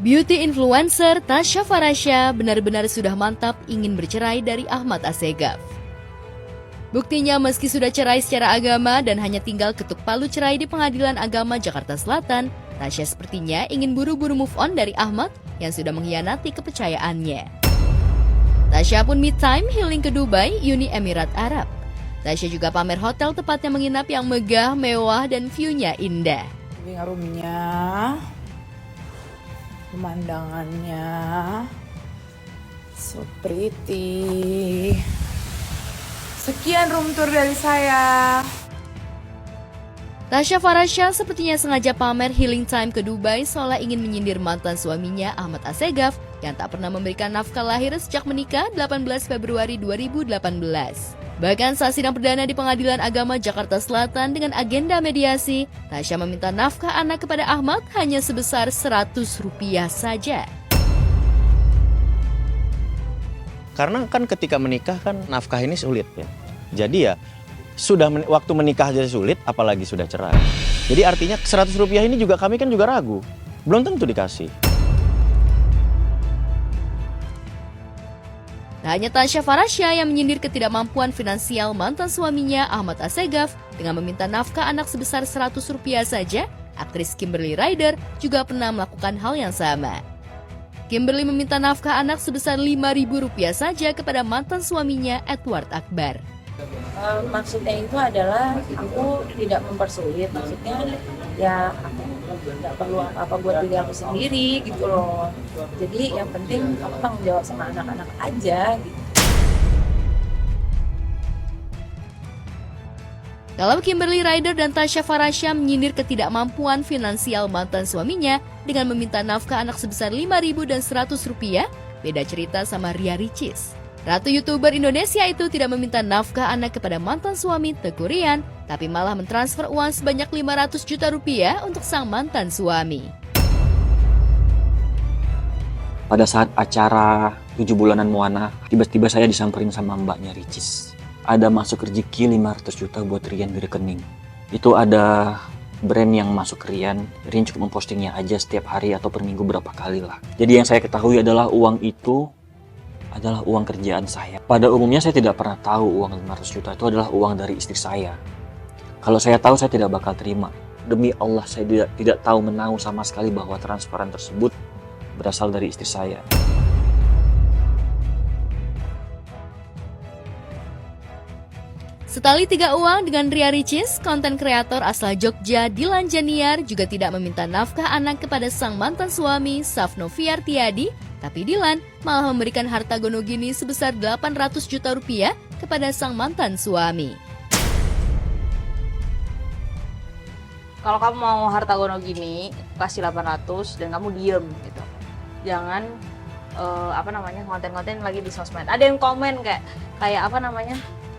Beauty influencer Tasya Farasya benar-benar sudah mantap ingin bercerai dari Ahmad Assegaf. Buktinya meski sudah cerai secara agama dan hanya tinggal ketuk palu cerai di Pengadilan Agama Jakarta Selatan, Tasya sepertinya ingin buru-buru move on dari Ahmad yang sudah mengkhianati kepercayaannya. Tasya pun me time healing ke Dubai, Uni Emirat Arab. Tasya juga pamer hotel tepatnya menginap yang megah, mewah, dan view-nya indah. Living room-nya, pemandangannya so pretty. Sekian room tour dari saya. Tasya Farasya sepertinya sengaja pamer healing time ke Dubai seolah ingin menyindir mantan suaminya Ahmad Assegaf yang tak pernah memberikan nafkah lahir sejak menikah 18 Februari 2018. Bahkan saat sidang perdana di Pengadilan Agama Jakarta Selatan dengan agenda mediasi, Tasya meminta nafkah anak kepada Ahmad hanya sebesar Rp100 saja. Karena kan ketika menikah kan nafkah ini sulit ya. Jadi ya sudah waktu menikah aja sulit, apalagi sudah cerai. Jadi artinya Rp100 ini juga kami kan juga ragu. Belum tentu dikasih. Tak hanya Tasya Farasya yang menyindir ketidakmampuan finansial mantan suaminya Ahmad Assegaf dengan meminta nafkah anak sebesar Rp100 saja, aktris Kimberly Ryder juga pernah melakukan hal yang sama. Kimberly meminta nafkah anak sebesar Rp5.000 saja kepada mantan suaminya Edward Akbar. Maksudnya itu adalah aku tidak mempersulit, maksudnya ya aku nggak perlu apa-apa buat diri aku sendiri gitu loh. Jadi yang penting aku tanggung jawab sama anak-anak aja gitu. Kalau Kimberly Ryder dan Tasya Farasya menyindir ketidakmampuan finansial mantan suaminya dengan meminta nafkah anak sebesar Rp5.000 dan Rp100, beda cerita sama Ria Ricis. Ratu YouTuber Indonesia itu tidak meminta nafkah anak kepada mantan suami Teuku Ryan, tapi malah mentransfer uang sebanyak Rp500 juta untuk sang mantan suami. Pada saat acara 7 bulanan Moana, tiba-tiba saya disamperin sama mbaknya Ricis. Ada masuk rezeki 500 juta buat Rian di rekening. Itu ada brand yang masuk ke Rian cukup mempostingnya aja setiap hari atau per minggu berapa kali lah. Jadi yang saya ketahui adalah uang itu adalah uang kerjaan saya. Pada umumnya saya tidak pernah tahu uang 500 juta itu adalah uang dari istri saya. Kalau saya tahu saya tidak bakal terima. Demi Allah saya tidak tahu menahu sama sekali bahwa transferan tersebut berasal dari istri saya. Setali tiga uang dengan Ria Ricis, konten kreator asal Jogja Dilan Janiar juga tidak meminta nafkah anak kepada sang mantan suami Safno Fiartiadi, tapi Dilan malah memberikan harta gono gini sebesar Rp800 juta kepada sang mantan suami. Kalau kamu mau harta gono gini, kasih 800 dan kamu diem gitu. Jangan konten-konten lagi di sosmed. Ada yang komen kayak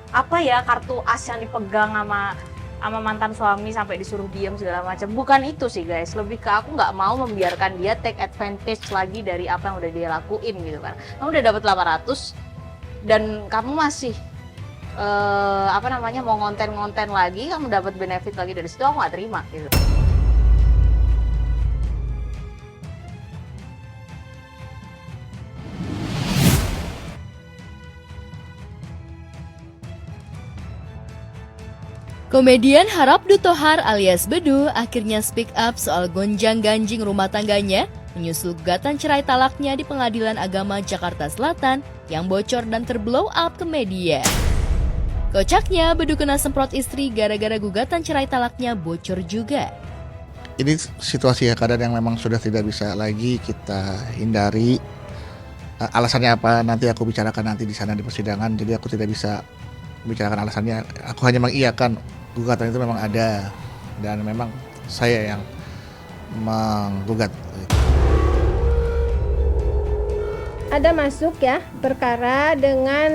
apa ya kartu as yang dipegang sama mantan suami sampai disuruh diem segala macam. Bukan itu sih guys, lebih ke aku nggak mau membiarkan dia take advantage lagi dari apa yang udah dia lakuin gitu kan. Kamu udah dapat 800 dan kamu masih mau ngonten-ngonten lagi, kamu dapat benefit lagi dari situ, aku nggak terima gitu. Komedian Harap Dutohar alias Bedu akhirnya speak up soal gonjang-ganjing rumah tangganya menyusul gugatan cerai talaknya di Pengadilan Agama Jakarta Selatan yang bocor dan terblow up ke media. Kocaknya, Bedu kena semprot istri gara-gara gugatan cerai talaknya bocor juga. Ini situasi keadaan yang memang sudah tidak bisa lagi kita hindari. Alasannya apa nanti aku bicarakan nanti di sana di persidangan, jadi aku tidak bisa membicarakan alasannya. Aku hanya mengiyakan gugatan itu memang ada dan memang saya yang menggugat. Ada masuk ya perkara dengan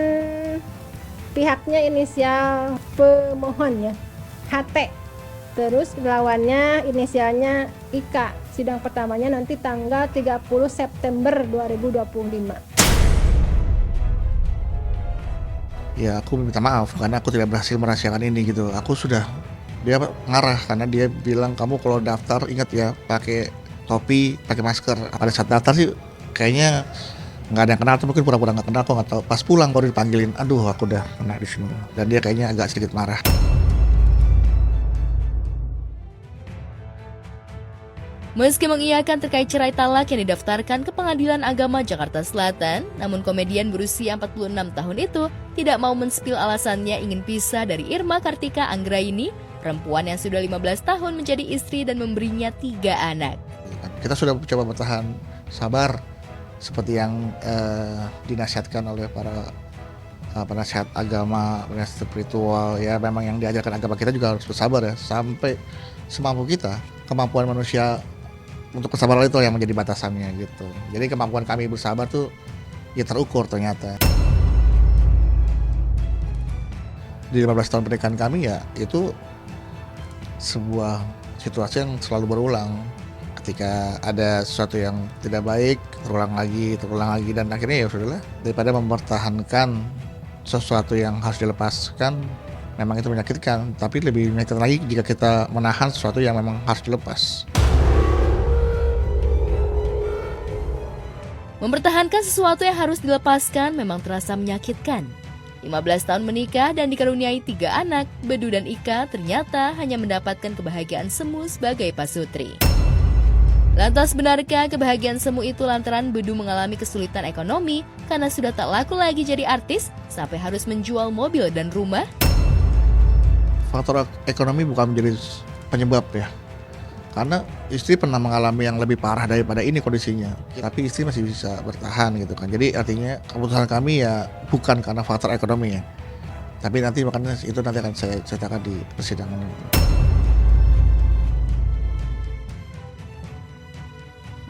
pihaknya inisial pemohon ya, HT. Terus lawannya inisialnya IK. Sidang pertamanya nanti tanggal 30 September 2025. Ya aku minta maaf karena aku tidak berhasil merahasiakan ini gitu. Aku sudah, dia ngarah karena dia bilang kamu kalau daftar ingat ya pakai topi, pakai masker. Pada saat daftar sih kayaknya nggak ada yang kenal, atau mungkin pura-pura nggak kenal, aku nggak tahu. Pas pulang baru dipanggilin, aduh aku udah kena di sini. Dan dia kayaknya agak sedikit marah. Meski mengiyakan terkait cerai talak yang didaftarkan ke Pengadilan Agama Jakarta Selatan, namun komedian berusia 46 tahun itu tidak mau men-spill alasannya ingin pisah dari Irma Kartika Anggraini, perempuan yang sudah 15 tahun menjadi istri dan memberinya 3 anak. Kita sudah coba bertahan sabar seperti yang dinasihatkan oleh para penasihat agama, penasihat spiritual, ya memang yang diajarkan agama kita juga harus bersabar ya, sampai semampu kita. Kemampuan manusia untuk kesabaran itu yang menjadi batasannya gitu. Jadi kemampuan kami bersabar tuh ya terukur ternyata. Di 15 tahun pernikahan kami ya itu sebuah situasi yang selalu berulang. Ketika ada sesuatu yang tidak baik, terulang lagi, dan akhirnya ya sudahlah, daripada mempertahankan sesuatu yang harus dilepaskan, memang itu menyakitkan, tapi lebih menyakitkan lagi jika kita menahan sesuatu yang memang harus dilepas. Mempertahankan sesuatu yang harus dilepaskan memang terasa menyakitkan. 15 tahun menikah dan dikaruniai 3 anak, Bedu dan Ika ternyata hanya mendapatkan kebahagiaan semu sebagai pasutri. Lantas benarkah kebahagiaan semu itu lantaran Bedu mengalami kesulitan ekonomi karena sudah tak laku lagi jadi artis sampai harus menjual mobil dan rumah? Faktor ekonomi bukan menjadi penyebab ya, karena istri pernah mengalami yang lebih parah daripada ini kondisinya, tapi istri masih bisa bertahan gitu kan. Jadi artinya keputusan kami ya bukan karena faktor ekonomi ya, tapi nanti makanya itu nanti akan saya ceritakan di persidangan.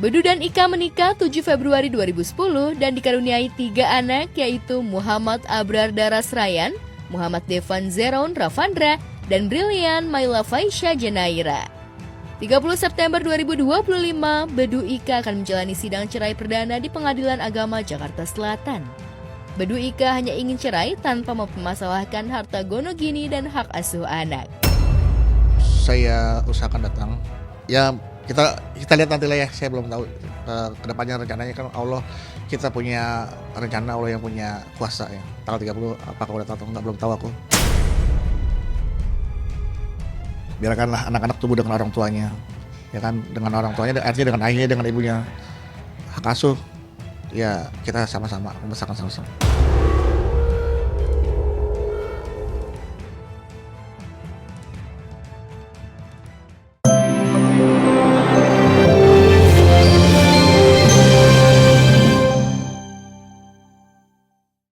Bedu dan Ika menikah 7 Februari 2010 dan dikaruniai 3 anak, yaitu Muhammad Abrar Daras Ryan, Muhammad Devan Zeron Ravandra, dan Brilian Maila Faisha Jenaira. 30 September 2025, Bedu Ika akan menjalani sidang cerai perdana di Pengadilan Agama Jakarta Selatan. Bedu Ika hanya ingin cerai tanpa mempermasalahkan harta gonogini dan hak asuh anak. Saya usahakan datang. Ya kita lihat nanti lah ya, saya belum tahu kedepannya rencananya kan Allah, kita punya rencana, Allah yang punya kuasa ya. Tanggal 30 apakah udah tahu atau enggak belum tahu aku. Biarkanlah anak-anak tumbuh dengan orang tuanya, ya kan, dengan orang tuanya, artinya dengan ayahnya, dengan ibunya. Hak asuh, ya kita sama-sama membesarkan sama-sama.